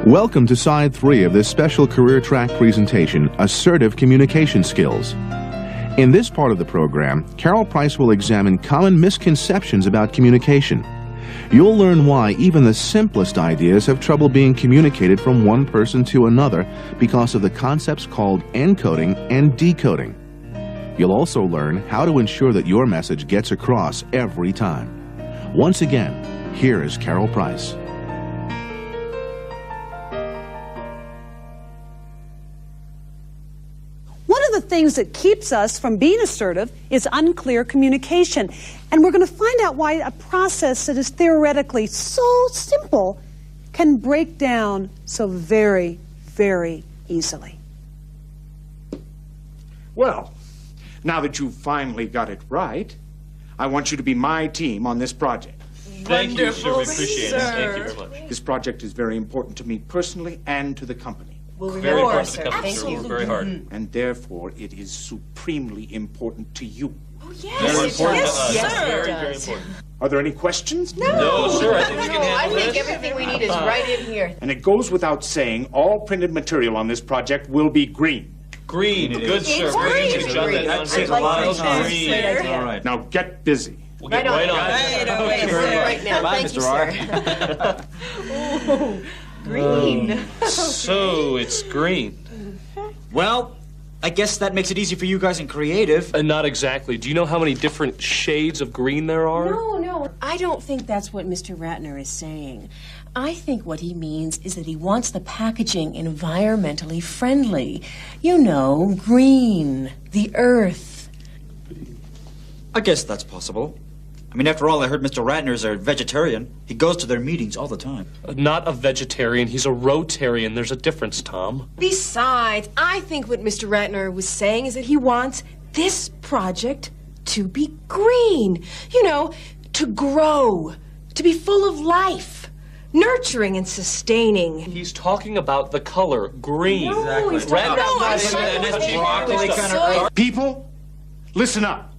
Welcome to Side 3 of this special career track presentation, Assertive Communication Skills. In this part of the program, Carol Price will examine common misconceptions about communication. You'll learn why even the simplest ideas have trouble being communicated from one person to another because of the concepts called encoding and decoding. You'll also learn how to ensure that your message gets across every time. Once again, here is Carol Price. One of the things that keeps us from being assertive is unclear communication. And we're going to find out why a process that is theoretically so simple can break down so very, very easily. Well, now that you've finally got it right, I want you to be my team on this project. Thank you, sir. We appreciate it. Thank you very much. This project is very important to me personally and to the company. Very important to the company, sir. We're very hard. And therefore, it is supremely important to you. Oh, yes. Very important to us. Yes, Very, very important. Are there any questions? No, sir. I think we can handle I think this. everything we need is right in here. And it goes without saying, all printed material on this project will be green. Green. Good, sir. green. We've jot that down. That saves a lot of time. Green. Great idea. All right. Now get busy. We'll get right on it. Thank you very much. Bye, Thank Mr. you, sir. Green. So, it's green. Well, I guess that makes it easy for you guys in creative. Not exactly. Do you know how many different shades of green there are? No. I don't think that's what Mr. Ratner is saying. I think what he means is that he wants the packaging environmentally friendly. You know, green, the earth. I guess that's possible. I mean, after all, I heard Mr. Ratner's a vegetarian. He goes to their meetings all the time. Not a vegetarian. He's a Rotarian. There's a difference, Tom. Besides, I think what Mr. Ratner was saying is that he wants this project to be green. You know, to grow, to be full of life, nurturing and sustaining. He's talking about the color green. No, he's talking about People, listen up.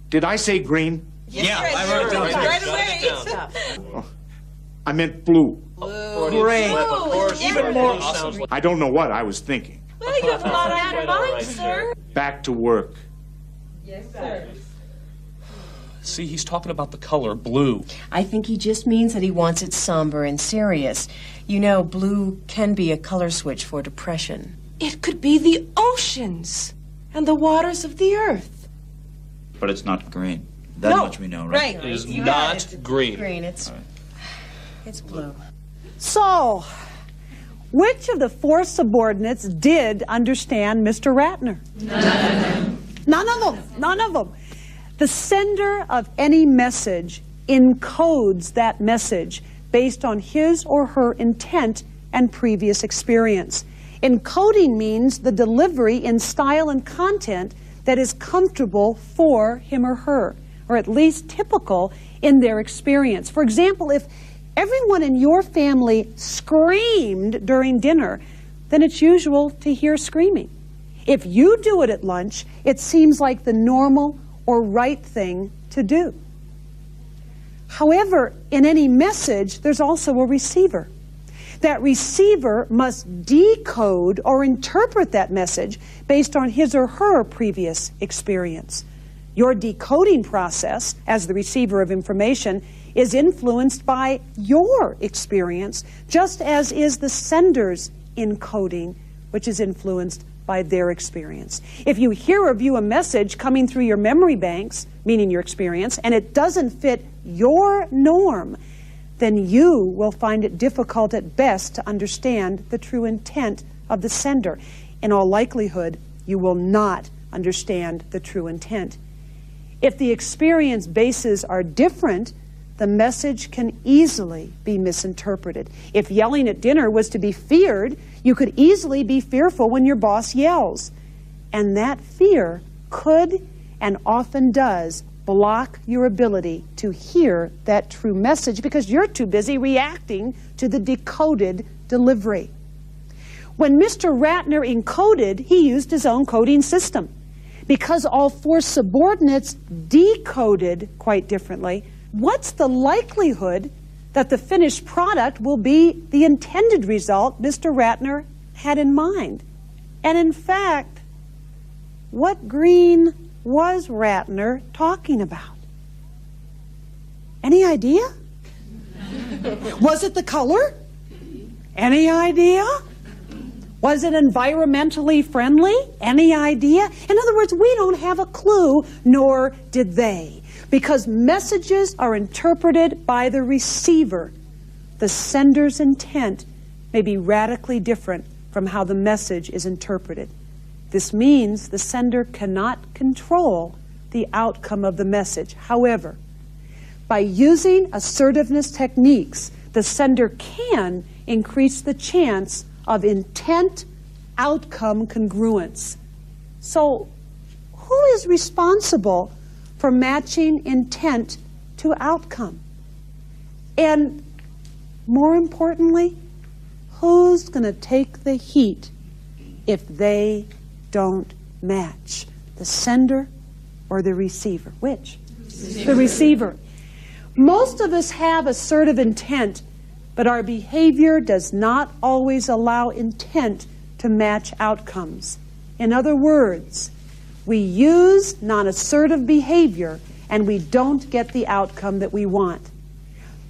Did I say green? Yeah, I wrote it down. right away. I meant blue. Great. Of course, Even more. Sounds like I don't know what I was thinking. Well, you have a lot on your mind, sir. Back to work. See, he's talking about the color blue. I think he just means that he wants it somber and serious. You know, blue can be a color switch for depression. It could be the oceans and the waters of the earth. But it's not green. That much we know, right? It is not green. Green, it's blue. So, which of the four subordinates did understand Mr. Ratner? None of them. The sender of any message encodes that message based on his or her intent and previous experience. Encoding means the delivery in style and content that is comfortable for him or her, or at least typical in their experience. For example, if everyone in your family screamed during dinner, then it's usual to hear screaming. If you do it at lunch, it seems like the normal or right thing to do. However, in any message, there's also a receiver. That receiver must decode or interpret that message based on his or her previous experience. Your decoding process, as the receiver of information, is influenced by your experience, just as is the sender's encoding, which is influenced by their experience. If you hear or view a message coming through your memory banks, meaning your experience, and it doesn't fit your norm, then you will find it difficult at best to understand the true intent of the sender. In all likelihood, you will not understand the true intent. If the experience bases are different, the message can easily be misinterpreted. If yelling at dinner was to be feared, you could easily be fearful when your boss yells. And that fear could and often does block your ability to hear that true message because you're too busy reacting to the decoded delivery. When Mr. Ratner encoded, he used his own coding system. Because all four subordinates decoded quite differently, what's the likelihood that the finished product will be the intended result Mr. Ratner had in mind. And in fact, what green was Ratner talking about? Any idea? Was it the color? Any idea? Was it environmentally friendly? Any idea? In other words, we don't have a clue, nor did they. Because messages are interpreted by the receiver, the sender's intent may be radically different from how the message is interpreted. This means the sender cannot control the outcome of the message. However, by using assertiveness techniques, the sender can increase the chance of intent-outcome congruence. So, who is responsible for matching intent to outcome? And more importantly, who's going to take the heat if they don't match? The sender or the receiver? Which? The receiver. Most of us have assertive intent, but our behavior does not always allow intent to match outcomes. In other words, we use non-assertive behavior and we don't get the outcome that we want.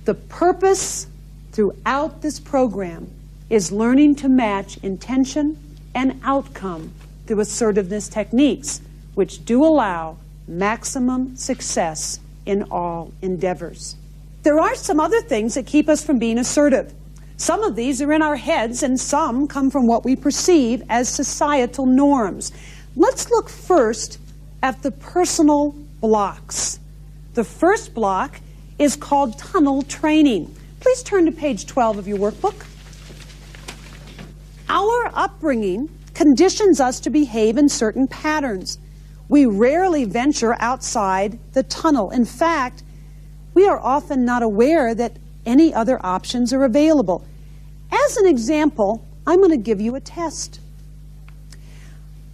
The purpose throughout this program is learning to match intention and outcome through assertiveness techniques, which do allow maximum success in all endeavors. There are some other things that keep us from being assertive. Some of these are in our heads and some come from what we perceive as societal norms. Let's look first at the personal blocks. The first block is called tunnel training. Please turn to page 12 of your workbook. Our upbringing conditions us to behave in certain patterns. We rarely venture outside the tunnel. In fact, we are often not aware that any other options are available. As an example, I'm going to give you a test.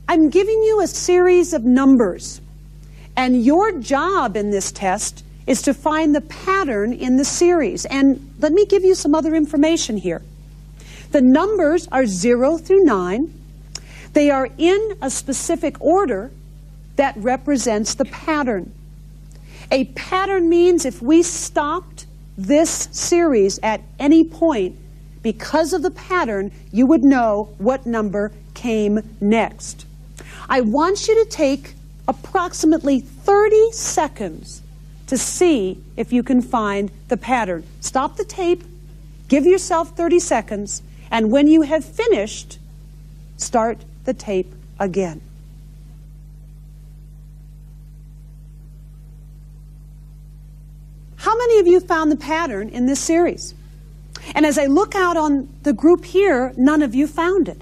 I'm giving you a series of numbers, and your job in this test is to find the pattern in the series. And let me give you some other information here. The numbers are 0 through 9. They are in a specific order that represents the pattern. A pattern means if we stopped this series at any point, because of the pattern, you would know what number came next. I want you to take approximately 30 seconds to see if you can find the pattern. Stop the tape, give yourself 30 seconds, and when you have finished, start the tape again. How many of you found the pattern in this series? And as I look out on the group here, none of you found it.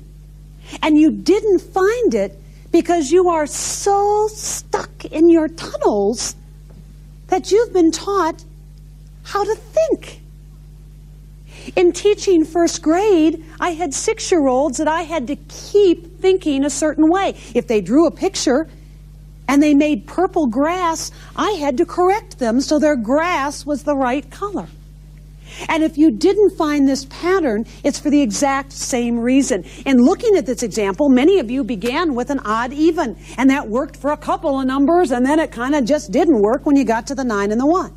And you didn't find it because you are so stuck in your tunnels that you've been taught how to think. In teaching first grade, I had 6-year-olds that I had to keep thinking a certain way. If they drew a picture and they made purple grass, I had to correct them so their grass was the right color. And if you didn't find this pattern, it's for the exact same reason. In looking at this example, many of you began with an odd even, and that worked for a couple of numbers, and then it kind of just didn't work when you got to the 9 and the 1.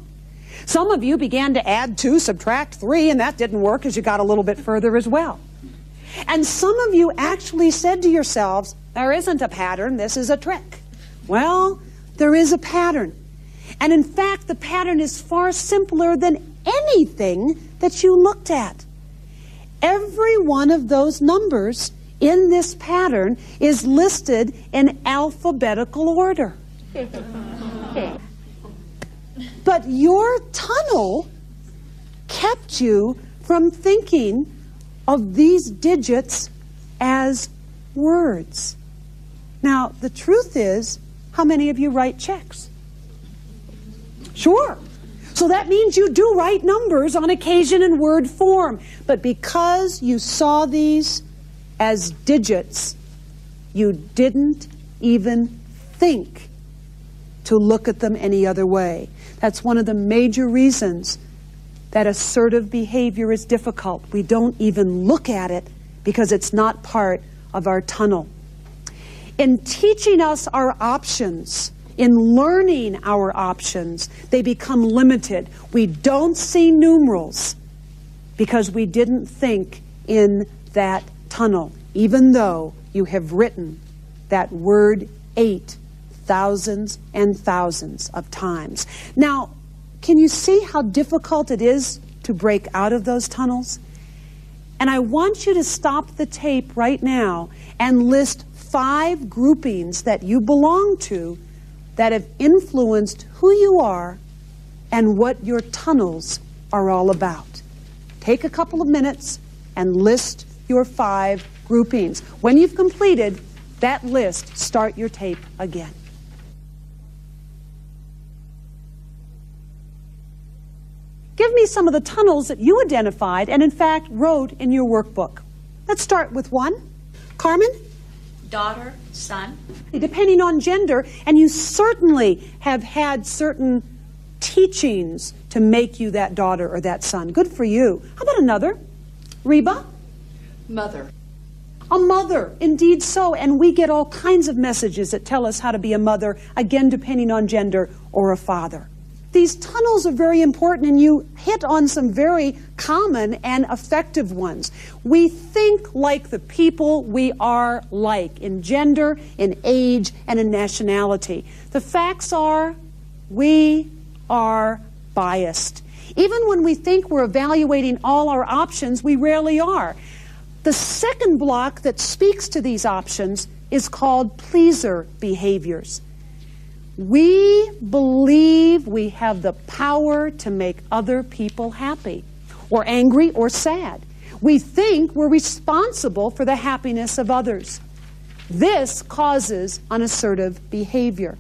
Some of you began to add 2, subtract 3, and that didn't work as you got a little bit further as well. And some of you actually said to yourselves, there isn't a pattern, this is a trick. Well, there is a pattern. And in fact, the pattern is far simpler than anything that you looked at. Every one of those numbers in this pattern is listed in alphabetical order. But your tunnel kept you from thinking of these digits as words. Now, the truth is, how many of you write checks? Sure. So that means you do write numbers on occasion in word form. But because you saw these as digits, you didn't even think to look at them any other way. That's one of the major reasons that assertive behavior is difficult. We don't even look at it because it's not part of our tunnel. In teaching us our options, in learning our options, they become limited. We don't see numerals because we didn't think in that tunnel, even though you have written that word 8 thousands and thousands of times. Now, can you see how difficult it is to break out of those tunnels? And I want you to stop the tape right now and list 5 groupings that you belong to that have influenced who you are and what your tunnels are all about. Take a couple of minutes and list your 5 groupings. When you've completed that list, start your tape again. Give me some of the tunnels that you identified and in fact wrote in your workbook. Let's start with 1. Carmen? Daughter, son. Depending on gender, and you certainly have had certain teachings to make you that daughter or that son. Good for you. How about another? Reba? Mother. A mother, indeed so, and we get all kinds of messages that tell us how to be a mother, again depending on gender, or a father. These tunnels are very important, and you hit on some very common and effective ones. We think like the people we are like, in gender, in age, and in nationality. The facts are, we are biased. Even when we think we're evaluating all our options, we rarely are. The second block that speaks to these options is called pleaser behaviors. We believe we have the power to make other people happy, or angry, or sad. We think we're responsible for the happiness of others. This causes unassertive behavior.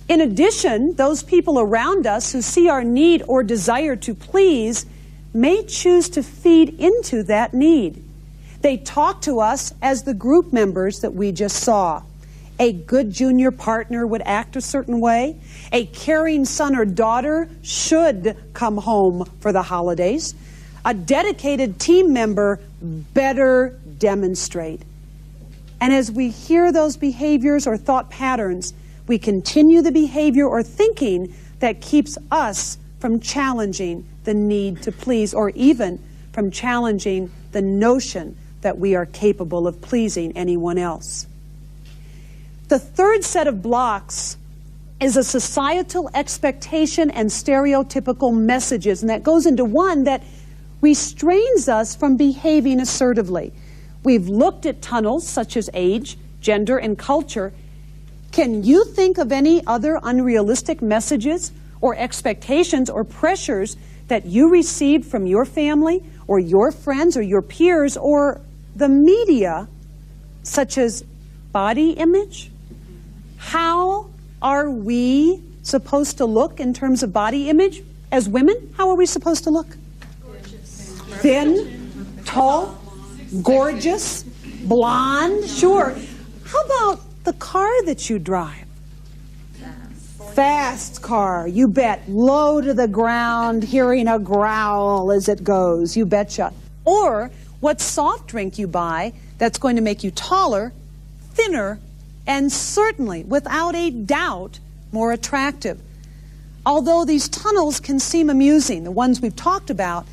In addition, those people around us who see our need or desire to please may choose to feed into that need. They talk to us as the group members that we just saw. A good junior partner would act a certain way. A caring son or daughter should come home for the holidays. A dedicated team member better demonstrate. And as we hear those behaviors or thought patterns, we continue the behavior or thinking that keeps us from challenging the need to please, or even from challenging the notion that we are capable of pleasing anyone else. The third set of blocks is a societal expectation and stereotypical messages, and that goes into one that restrains us from behaving assertively. We've looked at tunnels such as age, gender, and culture. Can you think of any other unrealistic messages or expectations or pressures that you received from your family or your friends or your peers or the media, such as body image? How are we supposed to look in terms of body image? As women, how are we supposed to look? Gorgeous. Thin, tall, gorgeous, blonde, sure. How about the car that you drive? Fast car, you bet. Low to the ground, hearing a growl as it goes, you betcha. Or what soft drink you buy that's going to make you taller, thinner, and certainly, without a doubt, more attractive. Although these tunnels can seem amusing, the ones we've talked about,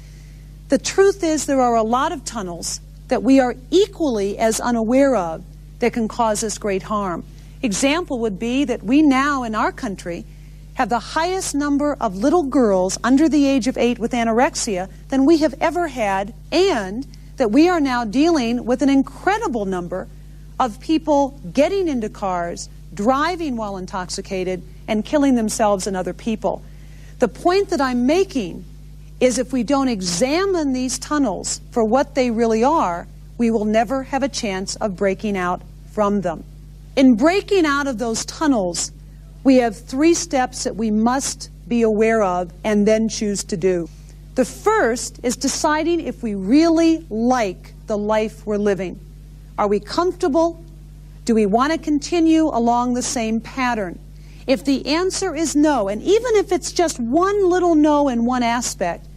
the truth is there are a lot of tunnels that we are equally as unaware of that can cause us great harm. Example would be that we now in our country have the highest number of little girls under the age of 8 with anorexia than we have ever had, and that we are now dealing with an incredible number of people getting into cars, driving while intoxicated, and killing themselves and other people. The point that I'm making is if we don't examine these tunnels for what they really are, we will never have a chance of breaking out from them. In breaking out of those tunnels, we have 3 steps that we must be aware of and then choose to do. The first is deciding if we really like the life we're living. Are we comfortable? Do we want to continue along the same pattern? If the answer is no, and even if it's just one little no in one aspect,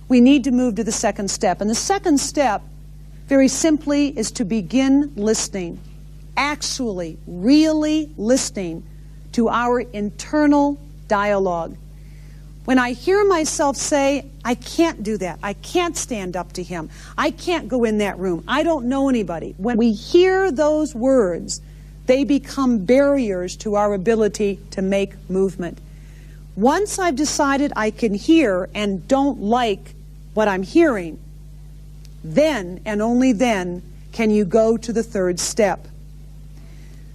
we need to move to the second step. And the second step, very simply, is to begin listening, actually, really listening to our internal dialogue. When I hear myself say, I can't do that, I can't stand up to him, I can't go in that room, I don't know anybody, when we hear those words, they become barriers to our ability to make movement. Once I've decided I can hear and don't like what I'm hearing, then and only then can you go to the third step.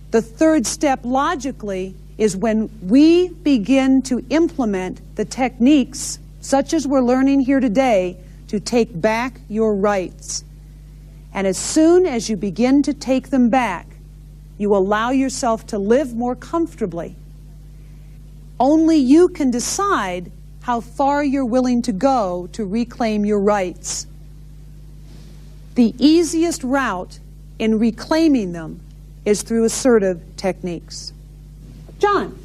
The third step, logically, is when we begin to implement the techniques, such as we're learning here today, to take back your rights. And as soon as you begin to take them back, you allow yourself to live more comfortably. Only you can decide how far you're willing to go to reclaim your rights. The easiest route in reclaiming them is through assertive techniques. John.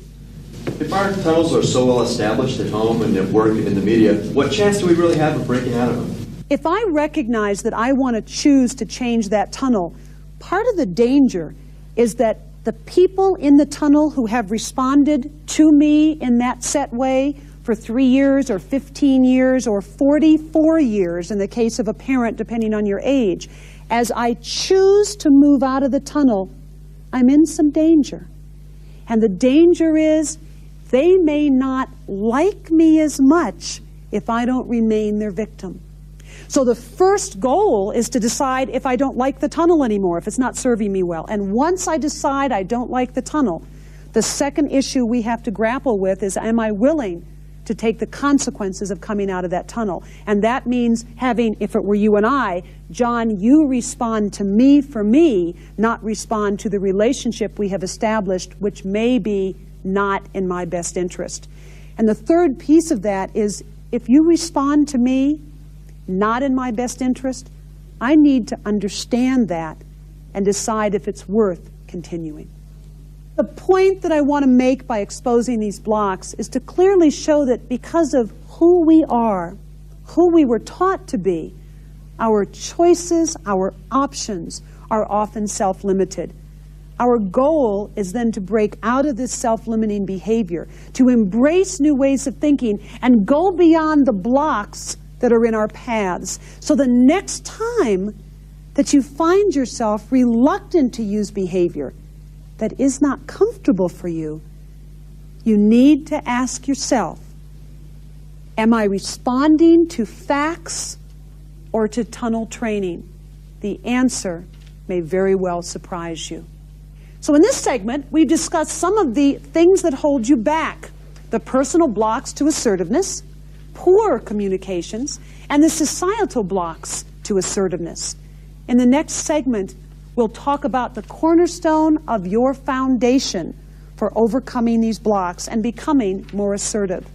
If our tunnels are so well established at home and at work and in the media, what chance do we really have of breaking out of them? If I recognize that I want to choose to change that tunnel, part of the danger is that the people in the tunnel who have responded to me in that set way for 3 years or 15 years or 44 years in the case of a parent, depending on your age, as I choose to move out of the tunnel, I'm in some danger. And the danger is they may not like me as much if I don't remain their victim. So the first goal is to decide if I don't like the tunnel anymore, if it's not serving me well. And once I decide I don't like the tunnel, the second issue we have to grapple with is, am I willing to take the consequences of coming out of that tunnel? And that means having, if it were you and I, John, you respond to me for me, not respond to the relationship we have established, which may be not in my best interest. And the third piece of that is, if you respond to me not in my best interest, I need to understand that and decide if it's worth continuing. The point that I want to make by exposing these blocks is to clearly show that because of who we are, who we were taught to be, our choices, our options are often self-limited. Our goal is then to break out of this self-limiting behavior, to embrace new ways of thinking and go beyond the blocks that are in our paths. So the next time that you find yourself reluctant to use behavior that is not comfortable for you, you need to ask yourself, am I responding to facts or to tunnel training? The answer may very well surprise you. So in this segment, we've discussed some of the things that hold you back, the personal blocks to assertiveness, poor communications, and the societal blocks to assertiveness. In the next segment, we'll talk about the cornerstone of your foundation for overcoming these blocks and becoming more assertive.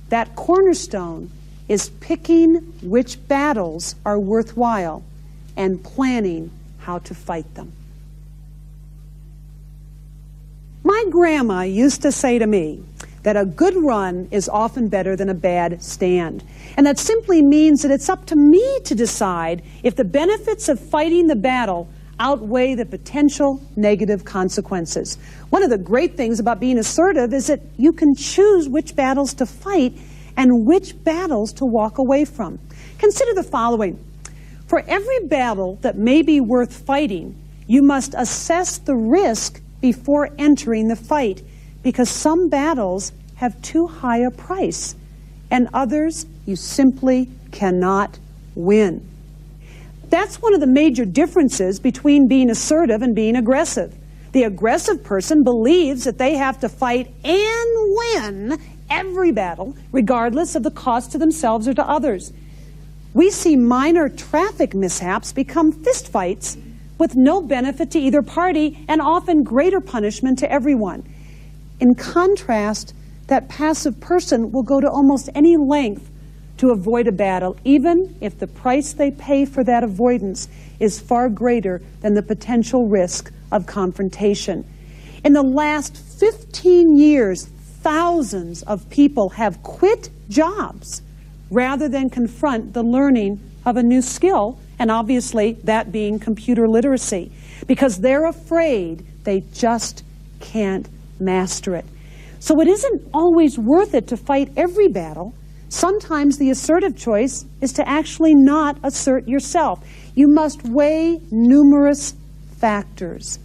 That cornerstone is picking which battles are worthwhile and planning how to fight them. My grandma used to say to me that a good run is often better than a bad stand. And that simply means that it's up to me to decide if the benefits of fighting the battle outweigh the potential negative consequences. One of the great things about being assertive is that you can choose which battles to fight and which battles to walk away from. Consider the following. For every battle that may be worth fighting, you must assess the risk before entering the fight, because some battles have too high a price, and others you simply cannot win. That's one of the major differences between being assertive and being aggressive. The aggressive person believes that they have to fight and win every battle, regardless of the cost to themselves or to others. We see minor traffic mishaps become fistfights with no benefit to either party and often greater punishment to everyone. In contrast, that passive person will go to almost any length to avoid a battle, even if the price they pay for that avoidance is far greater than the potential risk of confrontation. In the last 15 years, thousands of people have quit jobs rather than confront the learning of a new skill, and obviously that being computer literacy, because they're afraid they just can't master it. So it isn't always worth it to fight every battle. Sometimes the assertive choice is to actually not assert yourself. You must weigh numerous factors.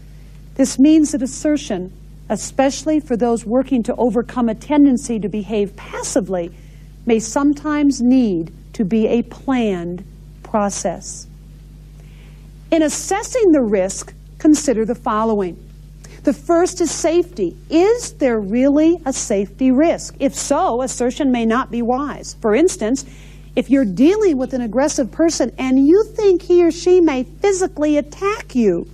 This means that assertion, especially for those working to overcome a tendency to behave passively, may sometimes need to be a planned process. In assessing the risk, consider the following. The first is safety. Is there really a safety risk? If so, assertion may not be wise. For instance, if you're dealing with an aggressive person and you think he or she may physically attack you,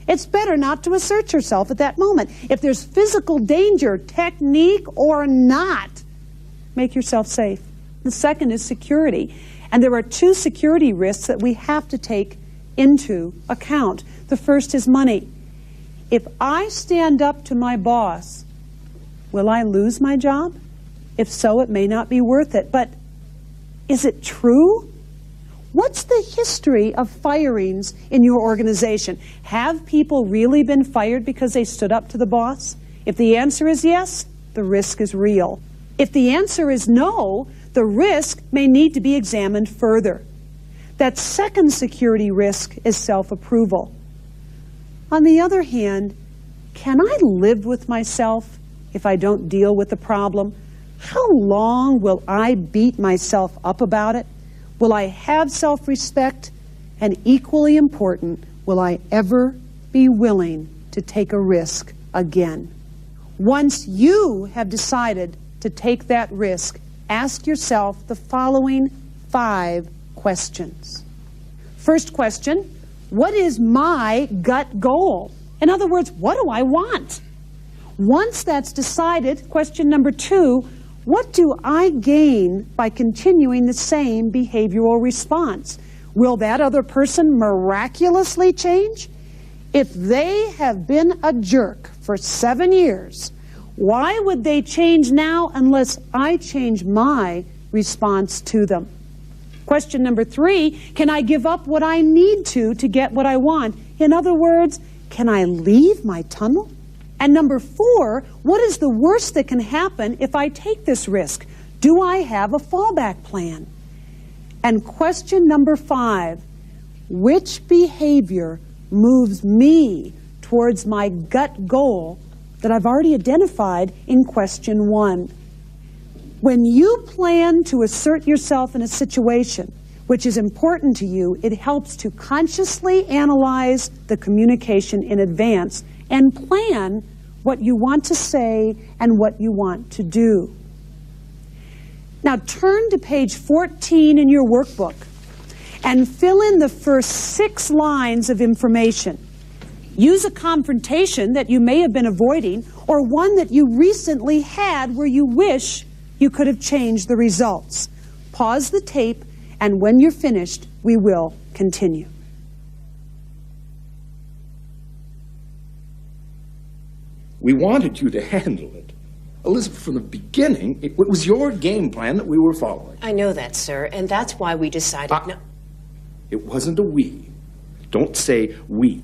it's better not to assert yourself at that moment. If there's physical danger, technique or not, make yourself safe. The second is security. And there are two security risks that we have to take into account. The first is money. If I stand up to my boss, will I lose my job? If so, it may not be worth it. But is it true? What's the history of firings in your organization? Have people really been fired because they stood up to the boss? If the answer is yes, the risk is real. If the answer is no, the risk may need to be examined further. That second security risk is self-approval. On the other hand, can I live with myself if I don't deal with the problem? How long will I beat myself up about it? Will I have self-respect? And equally important, will I ever be willing to take a risk again? Once you have decided to take that risk, ask yourself the following 5 questions. First question, what is my gut goal? In other words, what do I want? Once that's decided, question number 2, what do I gain by continuing the same behavioral response? Will that other person miraculously change? If they have been a jerk for 7 years, why would they change now unless I change my response to them? Question number 3, can I give up what I need to get what I want? In other words, can I leave my tunnel? And number 4, what is the worst that can happen if I take this risk? Do I have a fallback plan? And question number 5, which behavior moves me towards my gut goal that I've already identified in question 1? When you plan to assert yourself in a situation which is important to you, it helps to consciously analyze the communication in advance and plan what you want to say and what you want to do. Now turn to page 14 in your workbook and fill in the first 6 lines of information. Use a confrontation that you may have been avoiding or one that you recently had where you wish you could have changed the results. Pause the tape, and when you're finished, we will continue. We wanted you to handle it. Elizabeth, from the beginning, it was your game plan that we were following. I know that, sir, and that's why we decided no. It wasn't a we. Don't say we.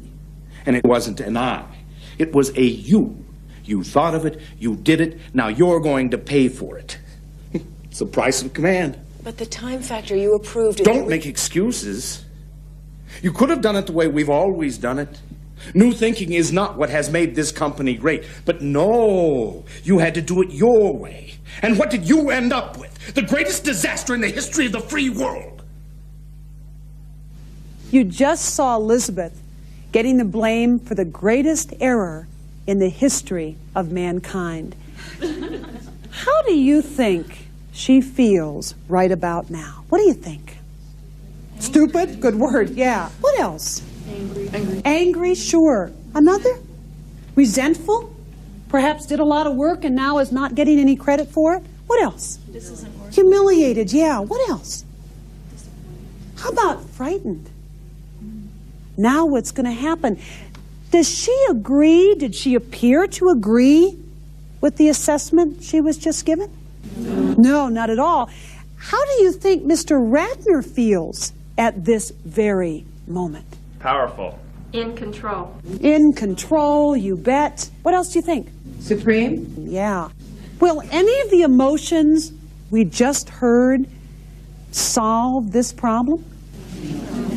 And it wasn't an I. It was a you. You thought of it, you did it, now you're going to pay for it. It's the price of command. But the time factor you approved... Don't make excuses. You could have done it the way we've always done it. New thinking is not what has made this company great. But no, you had to do it your way. And what did you end up with? The greatest disaster in the history of the free world. You just saw Elizabeth getting the blame for the greatest error in the history of mankind. How do you think she feels right about now? What do you think? Stupid? Good word, yeah. What else? Angry. Angry, sure. Another? Resentful? Perhaps did a lot of work and now is not getting any credit for it? What else? This isn't working. Humiliated, yeah. What else? How about frightened? Now what's going to happen? Does she agree? Did she appear to agree with the assessment she was just given? No, not at all. How do you think Mr. Ratner feels at this very moment? Powerful. In control. In control, you bet. What else do you think? Supreme? Yeah. Will any of the emotions we just heard solve this problem?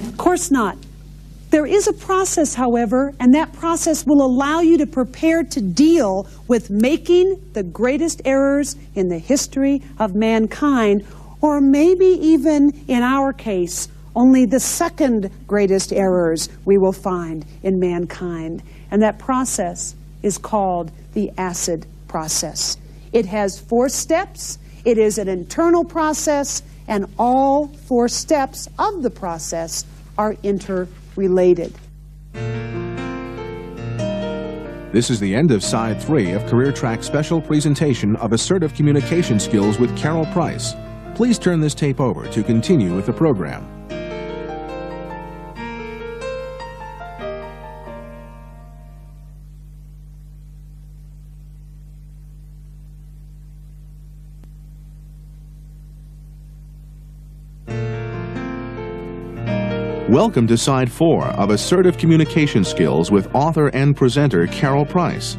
Of course not. There is a process, however, and that process will allow you to prepare to deal with making the greatest errors in the history of mankind, or maybe even, in our case, only the second greatest errors we will find in mankind. And that process is called the acid process. It has 4 steps. It is an internal process, and all 4 steps of the process are interrelated. This is the end of Side 3 of Career Track's special presentation of assertive communication skills with Carol Price. Please turn this tape over to continue with the program. Welcome to Side 4 of Assertive Communication Skills with author and presenter Carol Price.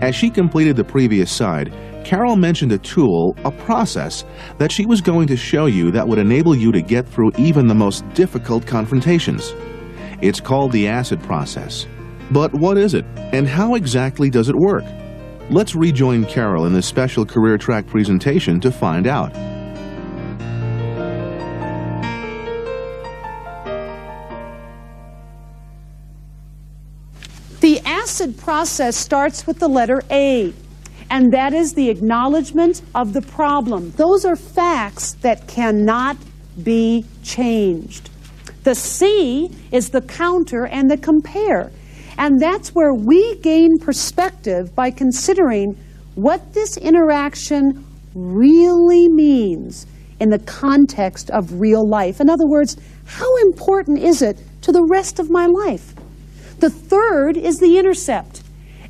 As she completed the previous side, Carol mentioned a tool, a process, that she was going to show you that would enable you to get through even the most difficult confrontations. It's called the acid process. But what is it, and how exactly does it work? Let's rejoin Carol in this special Career Track presentation to find out. The acid process starts with the letter A, and that is the acknowledgement of the problem. Those are facts that cannot be changed. The C is the counter and the compare, and that's where we gain perspective by considering what this interaction really means in the context of real life. In other words, how important is it to the rest of my life? The third is the intercept,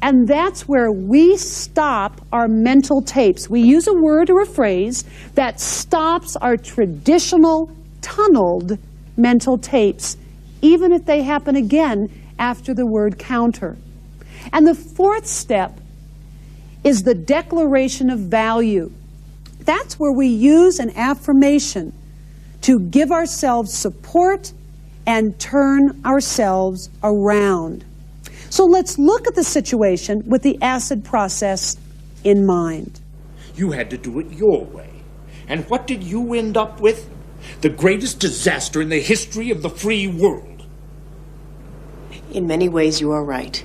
and that's where we stop our mental tapes. We use a word or a phrase that stops our traditional tunneled mental tapes, even if they happen again after the word counter. And the fourth step is the declaration of value. That's where we use an affirmation to give ourselves support and turn ourselves around. So let's look at the situation with the acid process in mind. You had to do it your way. And what did you end up with? The greatest disaster in the history of the free world. In many ways, you are right.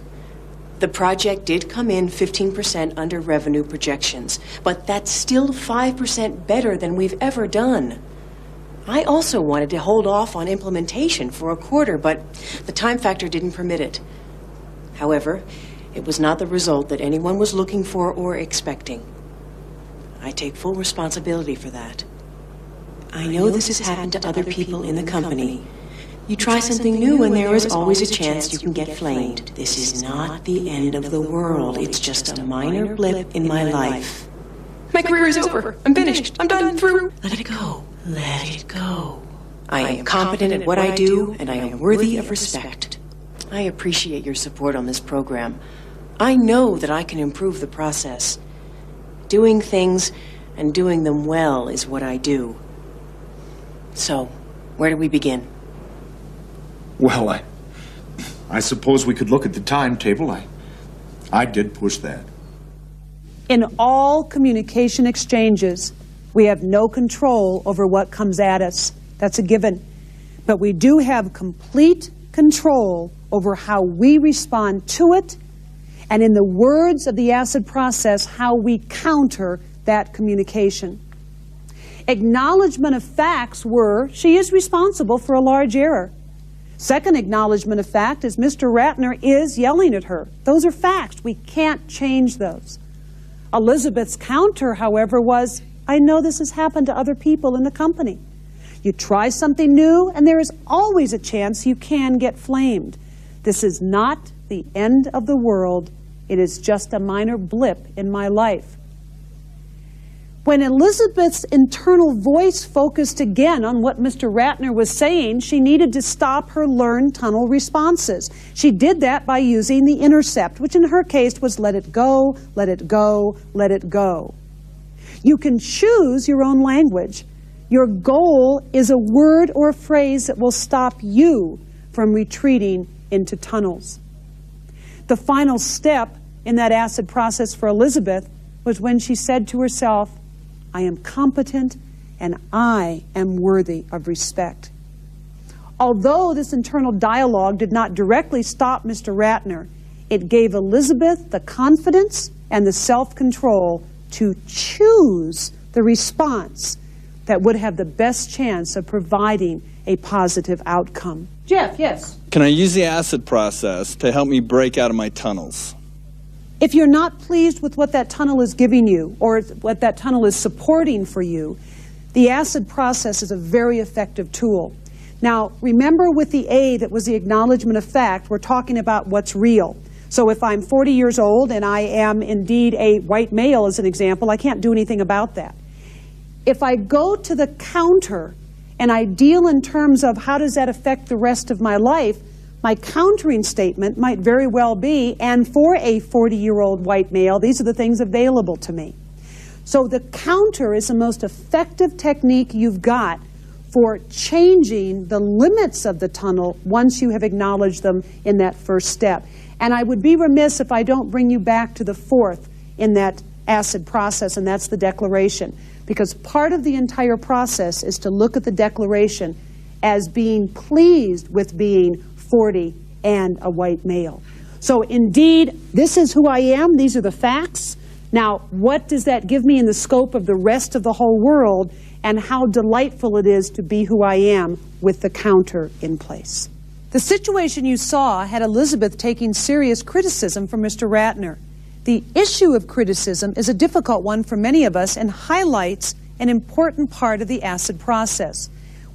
The project did come in 15% under revenue projections, but that's still 5% better than we've ever done. I also wanted to hold off on implementation for a quarter, but the time factor didn't permit it. However, it was not the result that anyone was looking for or expecting. I take full responsibility for that. I know this has happened to other people in the company. You try something new and there is always a chance you can get flamed. This is not the end of the world. It's just a minor blip in my life. My career is over. I'm finished. I'm done. Through. Let it go. Let it go. I am competent at what I do, and I am worthy of respect. I appreciate your support on this program. I know that I can improve the process. Doing things and doing them well is what I do. So, where do we begin? Well, I suppose we could look at the timetable. I did push that. In all communication exchanges, we have no control over what comes at us. That's a given. But we do have complete control over how we respond to it, and in the words of the acid process, how we counter that communication. Acknowledgement of facts were, she is responsible for a large error. Second acknowledgement of fact is Mr. Ratner is yelling at her. Those are facts. We can't change those. Elizabeth's counter, however, was, I know this has happened to other people in the company. You try something new, and there is always a chance you can get flamed. This is not the end of the world. It is just a minor blip in my life. When Elizabeth's internal voice focused again on what Mr. Ratner was saying, she needed to stop her learned tunnel responses. She did that by using the intercept, which in her case was let it go, let it go, let it go. You can choose your own language. Your goal is a word or a phrase that will stop you from retreating into tunnels. The final step in that acid process for Elizabeth was when she said to herself, I am competent and I am worthy of respect. Although this internal dialogue did not directly stop Mr. Ratner, it gave Elizabeth the confidence and the self-control to choose the response that would have the best chance of providing a positive outcome. Jeff, yes? Can I use the acid process to help me break out of my tunnels? If you're not pleased with what that tunnel is giving you or what that tunnel is supporting for you, the acid process is a very effective tool. Now, remember with the A that was the acknowledgement of fact, we're talking about what's real. So if I'm 40 years old and I am indeed a white male, as an example, I can't do anything about that. If I go to the counter and I deal in terms of how does that affect the rest of my life, my countering statement might very well be, and for a 40-year-old white male, these are the things available to me. So the counter is the most effective technique you've got for changing the limits of the tunnel once you have acknowledged them in that first step. And I would be remiss if I don't bring you back to the fourth in that acid process, and that's the declaration. Because part of the entire process is to look at the declaration as being pleased with being 40 and a white male. So indeed, this is who I am. These are the facts. Now, what does that give me in the scope of the rest of the whole world, and how delightful it is to be who I am with the counter in place. The situation you saw had Elizabeth taking serious criticism from Mr. Ratner. The issue of criticism is a difficult one for many of us and highlights an important part of the acid process.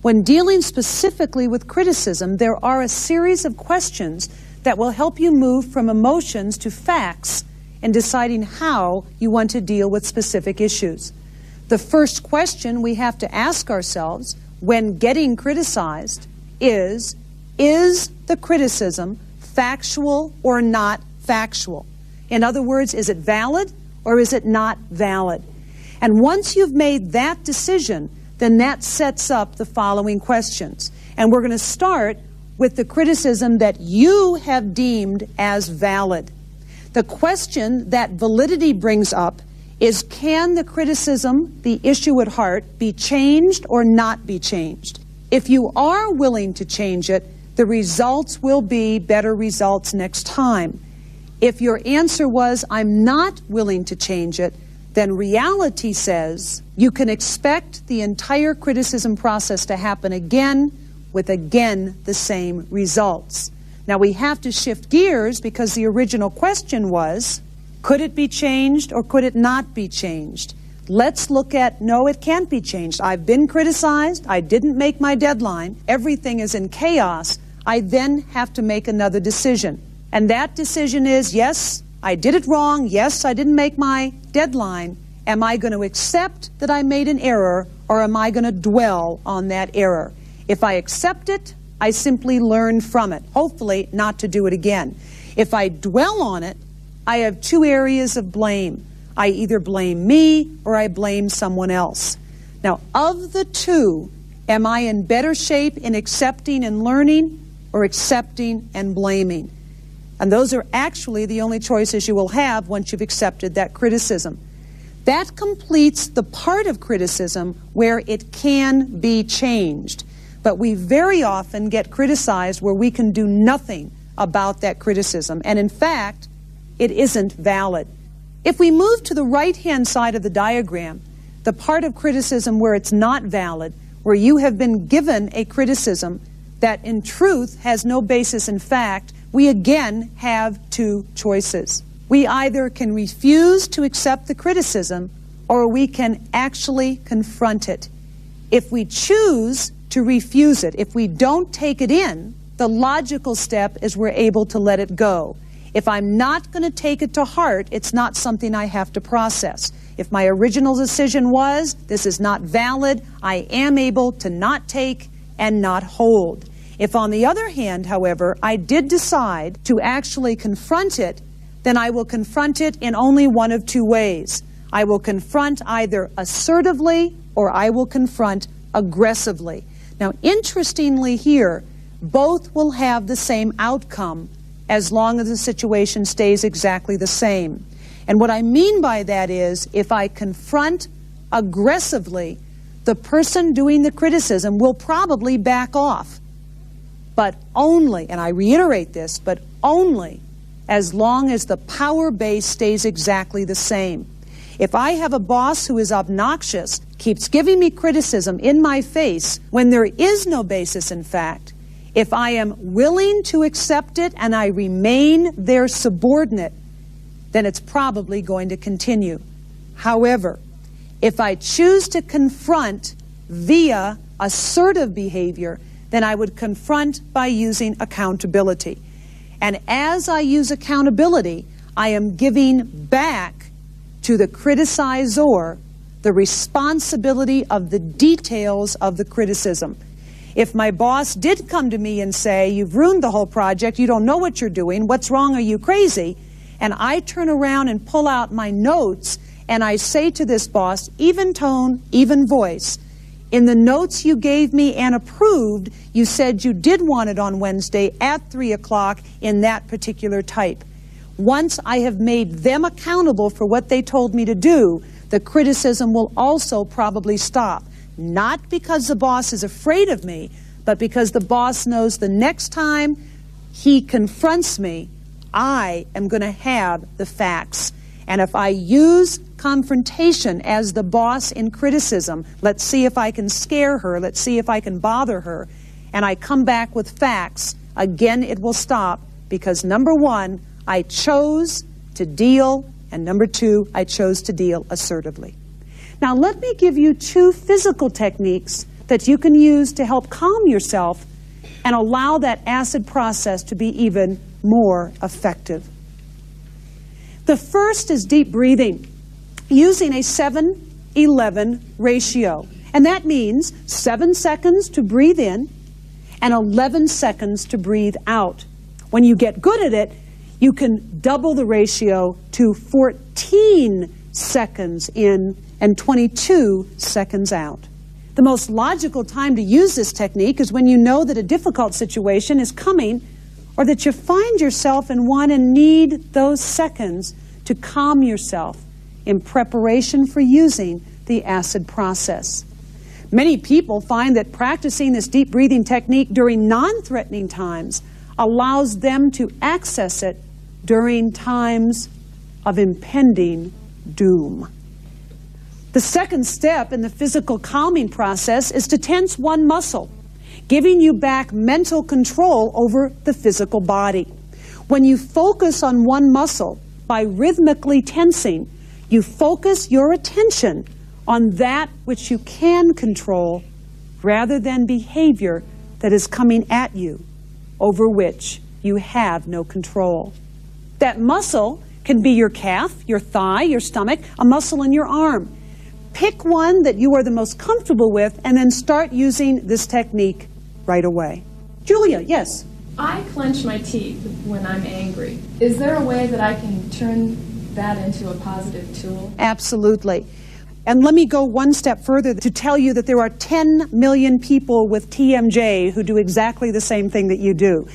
When dealing specifically with criticism, there are a series of questions that will help you move from emotions to facts in deciding how you want to deal with specific issues. The first question we have to ask ourselves when getting criticized is the criticism factual or not factual? In other words, is it valid or is it not valid? And once you've made that decision, then that sets up the following questions. And we're going to start with the criticism that you have deemed as valid. The question that validity brings up is, can the criticism, the issue at heart, be changed or not be changed? If you are willing to change it, the results will be better results next time. If your answer was, I'm not willing to change it, then reality says you can expect the entire criticism process to happen again with again the same results. Now we have to shift gears because the original question was, could it be changed or could it not be changed? Let's look at, no, it can't be changed. I've been criticized. I didn't make my deadline. Everything is in chaos. I then have to make another decision. And that decision is, yes, I did it wrong. Yes, I didn't make my deadline. Am I going to accept that I made an error, or am I going to dwell on that error? If I accept it, I simply learn from it, hopefully not to do it again. If I dwell on it, I have two areas of blame. I either blame me or I blame someone else. Now, of the two, am I in better shape in accepting and learning or accepting and blaming? And those are actually the only choices you will have once you've accepted that criticism. That completes the part of criticism where it can be changed. But we very often get criticized where we can do nothing about that criticism. And in fact, it isn't valid. If we move to the right-hand side of the diagram, the part of criticism where it's not valid, where you have been given a criticism that in truth has no basis in fact, we again have two choices. We either can refuse to accept the criticism or we can actually confront it. If we choose to refuse it, if we don't take it in, the logical step is we're able to let it go. If I'm not going to take it to heart, it's not something I have to process. If my original decision was, this is not valid, I am able to not take and not hold. If on the other hand, however, I did decide to actually confront it, then I will confront it in only one of two ways. I will confront either assertively or I will confront aggressively. Now, interestingly here, both will have the same outcome as long as the situation stays exactly the same. And what I mean by that is, if I confront aggressively, the person doing the criticism will probably back off. But only, and I reiterate this, but only as long as the power base stays exactly the same. If I have a boss who is obnoxious, keeps giving me criticism in my face when there is no basis in fact, if I am willing to accept it and I remain their subordinate, then it's probably going to continue. However, if I choose to confront via assertive behavior, then I would confront by using accountability. And as I use accountability, I am giving back to the criticizer the responsibility of the details of the criticism. If my boss did come to me and say, you've ruined the whole project, you don't know what you're doing, what's wrong, are you crazy? And I turn around and pull out my notes and I say to this boss, even tone, even voice, in the notes you gave me and approved, you said you did want it on Wednesday at 3 o'clock in that particular type. Once I have made them accountable for what they told me to do, the criticism will also probably stop. Not because the boss is afraid of me, but because the boss knows the next time he confronts me, I am going to have the facts. And if I use confrontation as the boss in criticism, let's see if I can scare her, let's see if I can bother her, and I come back with facts, again it will stop, because number one, I chose to deal, and number two, I chose to deal assertively. Now let me give you two physical techniques that you can use to help calm yourself and allow that acid process to be even more effective. The first is deep breathing, using a 7-11 ratio. And that means 7 seconds to breathe in and 11 seconds to breathe out. When you get good at it, you can double the ratio to 14 seconds in and 22 seconds out. The most logical time to use this technique is when you know that a difficult situation is coming, or that you find yourself in one and need those seconds to calm yourself in preparation for using the acid process. Many people find that practicing this deep breathing technique during non-threatening times allows them to access it during times of impending doom. The second step in the physical calming process is to tense one muscle, giving you back mental control over the physical body. When you focus on one muscle by rhythmically tensing, you focus your attention on that which you can control rather than behavior that is coming at you, over which you have no control. That muscle can be your calf, your thigh, your stomach, a muscle in your arm. Pick one that you are the most comfortable with and then start using this technique right away. Julia, yes? I clench my teeth when I'm angry. Is there a way that I can turn that into a positive tool? Absolutely. And let me go one step further to tell you that there are 10 million people with TMJ who do exactly the same thing that you do.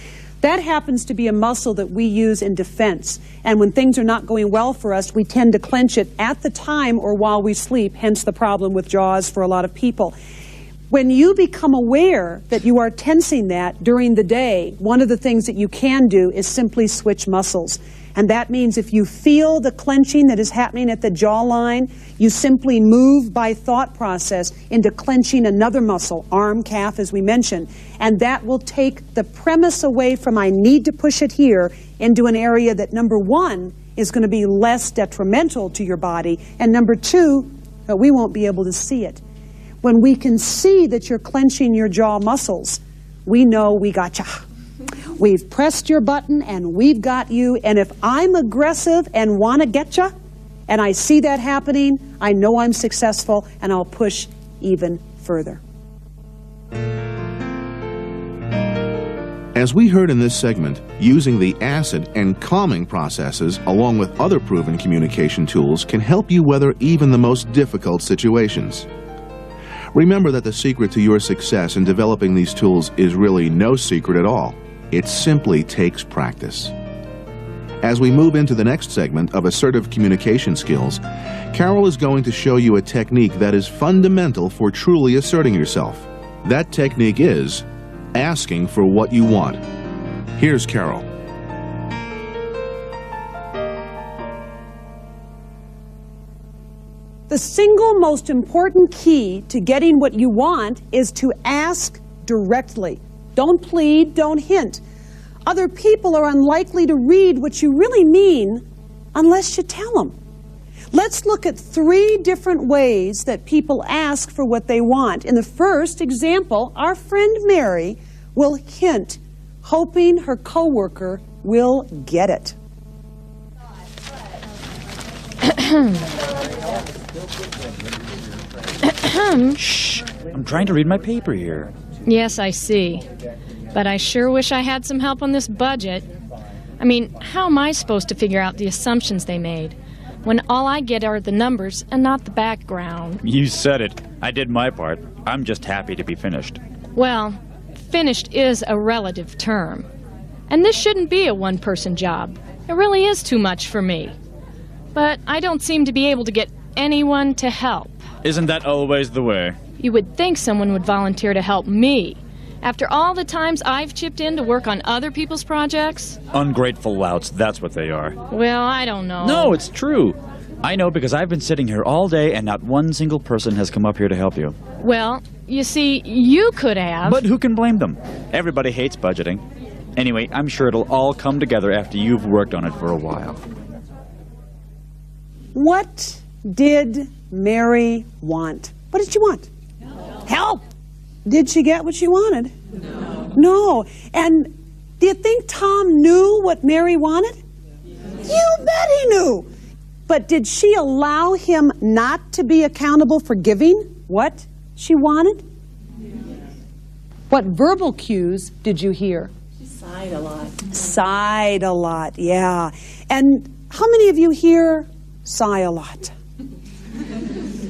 That happens to be a muscle that we use in defense. And when things are not going well for us, we tend to clench it at the time or while we sleep, hence the problem with jaws for a lot of people. When you become aware that you are tensing that during the day, one of the things that you can do is simply switch muscles. And that means if you feel the clenching that is happening at the jawline, you simply move by thought process into clenching another muscle, arm, calf, as we mentioned. And that will take the premise away from I need to push it here into an area that, number one, is going to be less detrimental to your body, and number two, we won't be able to see it. When we can see that you're clenching your jaw muscles, we know we gotcha. We've pressed your button and we've got you, and if I'm aggressive and want to get you, and I see that happening, I know I'm successful, and I'll push even further. As we heard in this segment, using the acid and calming processes along with other proven communication tools can help you weather even the most difficult situations. Remember that the secret to your success in developing these tools is really no secret at all. It simply takes practice. As we move into the next segment of assertive communication skills, Carol is going to show you a technique that is fundamental for truly asserting yourself. That technique is asking for what you want. Here's Carol. The single most important key to getting what you want is to ask directly. Don't plead, don't hint. Other people are unlikely to read what you really mean unless you tell them. Let's look at 3 different ways that people ask for what they want. In the first example, our friend Mary will hint, hoping her coworker will get it. Shh! I'm trying to read my paper here. Yes, I see. But I sure wish I had some help on this budget. I mean, how am I supposed to figure out the assumptions they made when all I get are the numbers and not the background? You said it. I did my part. I'm just happy to be finished. Well, finished is a relative term. And this shouldn't be a one-person job. It really is too much for me. But I don't seem to be able to get anyone to help. Isn't that always the way? You would think someone would volunteer to help me. After all the times I've chipped in to work on other people's projects? Ungrateful louts, that's what they are. Well, I don't know. No, it's true. I know because I've been sitting here all day and not one single person has come up here to help you. Well, you see, you could have. But who can blame them? Everybody hates budgeting. Anyway, I'm sure it'll all come together after you've worked on it for a while. What did Mary want? What did she want? Help! Did she get what she wanted? No. And do you think Tom knew what Mary wanted? You bet he knew. But did she allow him not to be accountable for giving what she wanted? What verbal cues did you hear? She sighed a lot. Sighed a lot, yeah. And how many of you here sigh a lot?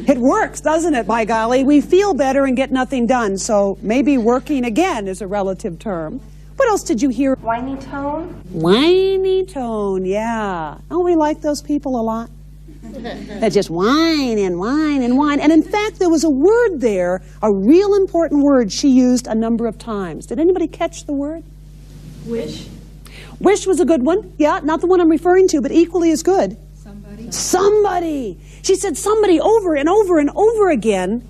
It works, doesn't it, by golly? We feel better and get nothing done, so maybe working again is a relative term. What else did you hear? Whiny tone? Whiny tone, yeah. Don't we like those people a lot? That just whine and whine and whine. And in fact, there was a word there, a real important word she used a number of times. Did anybody catch the word? Wish. Wish was a good one. Yeah, not the one I'm referring to, but equally as good. Somebody. Somebody. She said somebody over and over and over again,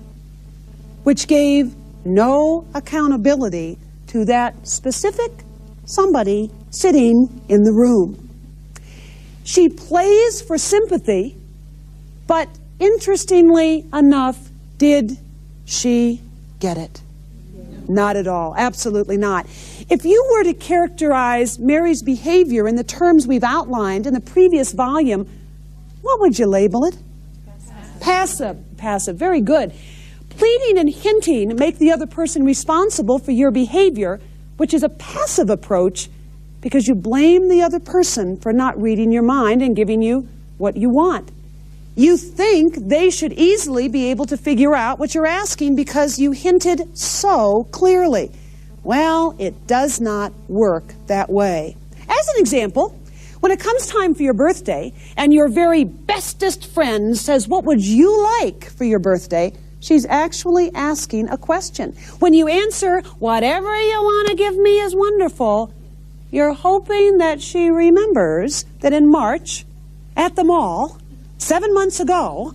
which gave no accountability to that specific somebody sitting in the room. She plays for sympathy, but interestingly enough, did she get it? Not at all. Absolutely not. If you were to characterize Mary's behavior in the terms we've outlined in the previous volume, what would you label it? Passive. Passive. Very good. Pleading and hinting make the other person responsible for your behavior, which is a passive approach because you blame the other person for not reading your mind and giving you what you want. You think they should easily be able to figure out what you're asking because you hinted so clearly. Well, it does not work that way. As an example, when it comes time for your birthday and your very bestest friend says, "What would you like for your birthday?" she's actually asking a question. When you answer, "Whatever you want to give me is wonderful," you're hoping that she remembers that in March at the mall 7 months ago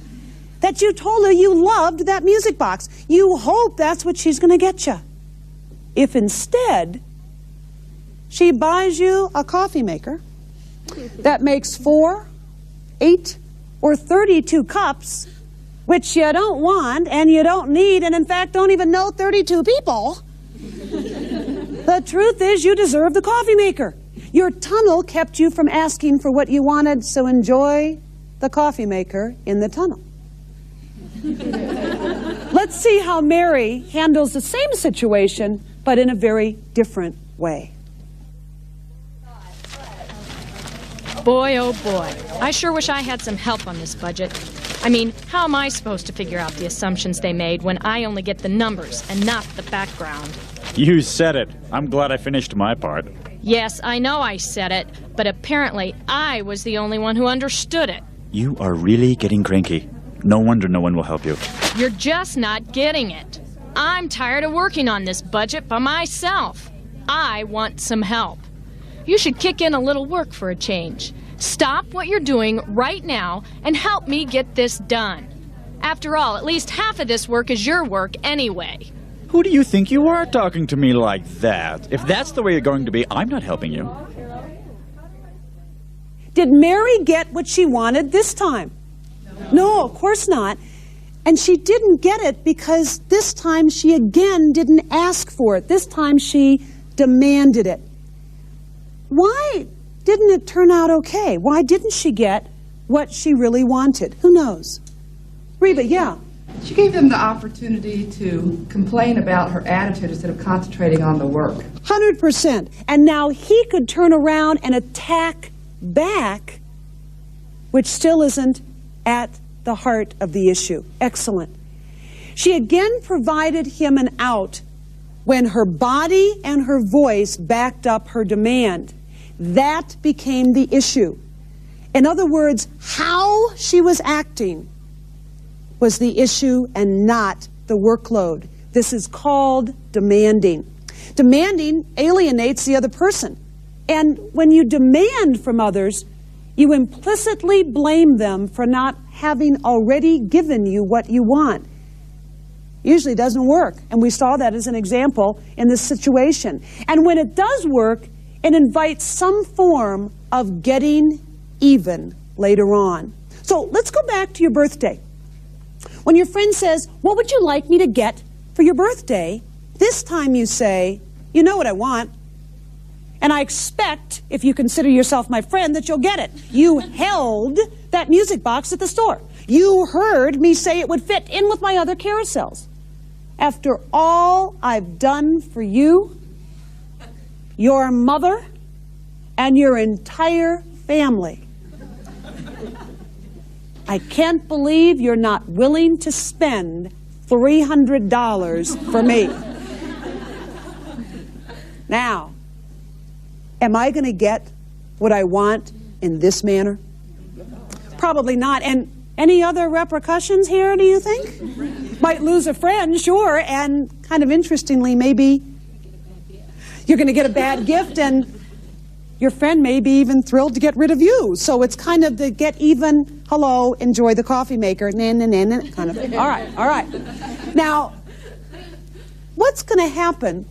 that you told her you loved that music box. You hope that's what she's going to get you. If instead she buys you a coffee maker that makes 4, 8, or 32 cups, which you don't want and you don't need, and in fact don't even know 32 people, the truth is you deserve the coffee maker. Your tunnel kept you from asking for what you wanted, so enjoy the coffee maker in the tunnel. Let's see how Mary handles the same situation, but in a very different way. Boy, oh boy, I sure wish I had some help on this budget. I mean, how am I supposed to figure out the assumptions they made when I only get the numbers and not the background? You said it. I'm glad I finished my part. Yes, I know I said it, but apparently I was the only one who understood it. You are really getting cranky. No wonder no one will help you. You're just not getting it. I'm tired of working on this budget by myself. I want some help. You should kick in a little work for a change. Stop what you're doing right now and help me get this done. After all, at least half of this work is your work anyway. Who do you think you are talking to me like that? If that's the way you're going to be, I'm not helping you. Did Mary get what she wanted this time? No, of course not. And she didn't get it because this time she again didn't ask for it. This time she demanded it. Why didn't it turn out okay? Why didn't she get what she really wanted? Who knows? Reba, yeah. She gave them the opportunity to complain about her attitude instead of concentrating on the work. 100%. And now he could turn around and attack back, which still isn't at the heart of the issue. Excellent. She again provided him an out when her body and her voice backed up her demand. That became the issue. In other words, how she was acting was the issue and not the workload. This is called demanding. Demanding alienates the other person. And when you demand from others, you implicitly blame them for not having already given you what you want. Usually doesn't work, and we saw that as an example in this situation. And when it does work, it invites some form of getting even later on. So let's go back to your birthday. When your friend says, "What would you like me to get for your birthday?" This time you say, "You know what I want. And I expect, if you consider yourself my friend, that you'll get it. You held that music box at the store. You heard me say it would fit in with my other carousels. After all I've done for you, your mother, and your entire family, I can't believe you're not willing to spend $300 for me." Now, am I going to get what I want in this manner? Probably not. And any other repercussions here, do you think? Might lose a friend, sure, and kind of interestingly, maybe you're going to get a bad gift and your friend may be even thrilled to get rid of you. So it's kind of the get even, hello, enjoy the coffee maker, kind of. All right. Now, what's going to happen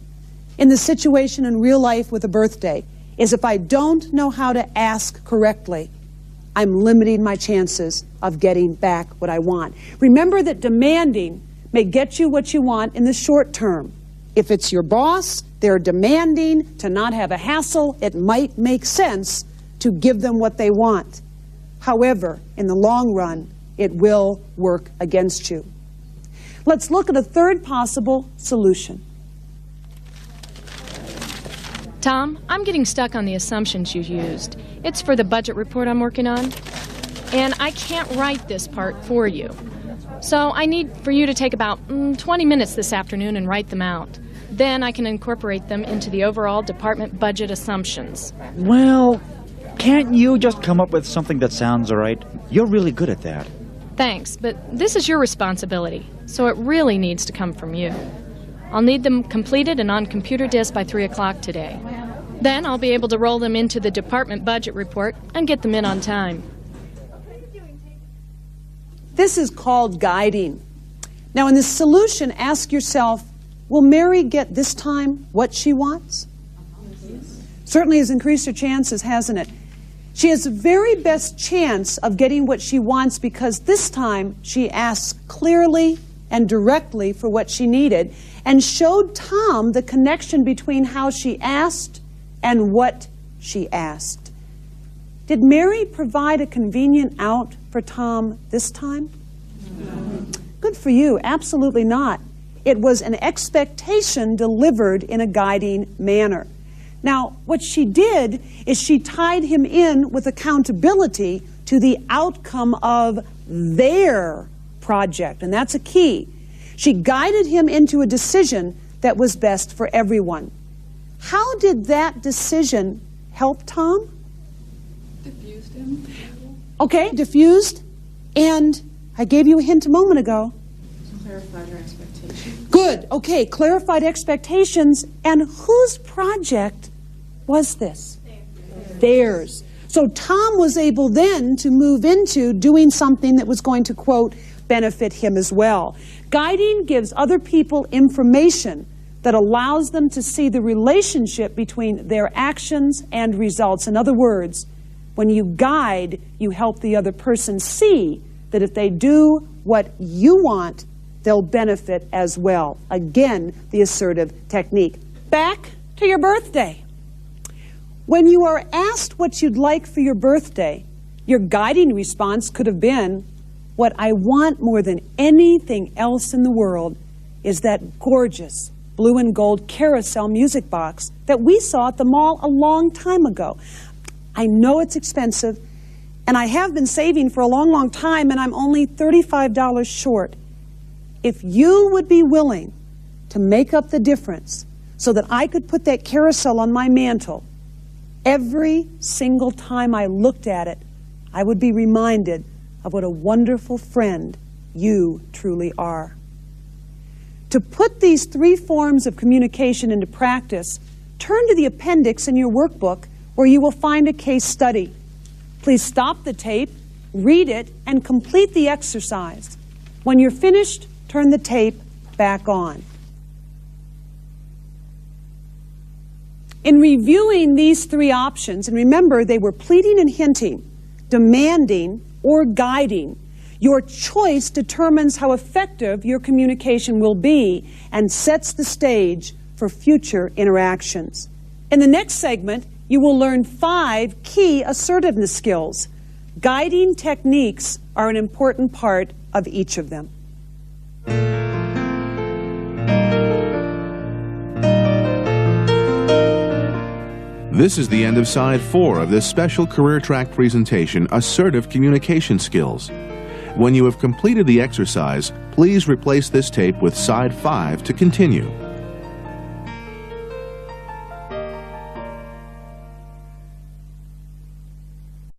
in the situation in real life with a birthday is if I don't know how to ask correctly, I'm limiting my chances of getting back what I want. Remember that demanding may get you what you want in the short term. If it's your boss, they're demanding to not have a hassle, it might make sense to give them what they want. However, in the long run, it will work against you. Let's look at a third possible solution. Tom, I'm getting stuck on the assumptions you used. It's for the budget report I'm working on, and I can't write this part for you. So I need for you to take about 20 minutes this afternoon and write them out. Then I can incorporate them into the overall department budget assumptions. Well, can't you just come up with something that sounds all right? You're really good at that. Thanks, but this is your responsibility, so it really needs to come from you. I'll need them completed and on computer disk by 3 o'clock today. Then I'll be able to roll them into the department budget report and get them in on time. This is called guiding. Now in this solution, ask yourself, will Mary get this time what she wants? Certainly has increased her chances, hasn't it? She has the very best chance of getting what she wants because this time she asked clearly and directly for what she needed and showed Tom the connection between how she asked and what she asked. Did Mary provide a convenient out for Tom this time? Good for you. Absolutely not. It was an expectation delivered in a guiding manner. Now, what she did is she tied him in with accountability to the outcome of their project, and that's a key. She guided him into a decision that was best for everyone. How did that decision help Tom? Diffused him. Okay, diffused, and I gave you a hint a moment ago. Clarified her expectations. Good, okay, clarified expectations, and whose project was this? Theirs. So Tom was able then to move into doing something that was going to, quote, benefit him as well. Guiding gives other people information that allows them to see the relationship between their actions and results. In other words, when you guide, you help the other person see that if they do what you want, they'll benefit as well. Again, the assertive technique. Back to your birthday. When you are asked what you'd like for your birthday, your guiding response could have been, what I want more than anything else in the world is that gorgeous blue and gold carousel music box that we saw at the mall a long time ago. I know it's expensive, and I have been saving for a long, long time, and I'm only $35 short. If you would be willing to make up the difference so that I could put that carousel on my mantle, every single time I looked at it, I would be reminded of what a wonderful friend you truly are. To put these three forms of communication into practice, turn to the appendix in your workbook where you will find a case study. Please stop the tape, read it, and complete the exercise. When you're finished, turn the tape back on. In reviewing these three options, and remember they were pleading and hinting, demanding, or guiding, your choice determines how effective your communication will be and sets the stage for future interactions. In the next segment, you will learn 5 key assertiveness skills. Guiding techniques are an important part of each of them. This is the end of Side 4 of this special career track presentation, Assertive Communication Skills. When you have completed the exercise, please replace this tape with Side 5 to continue.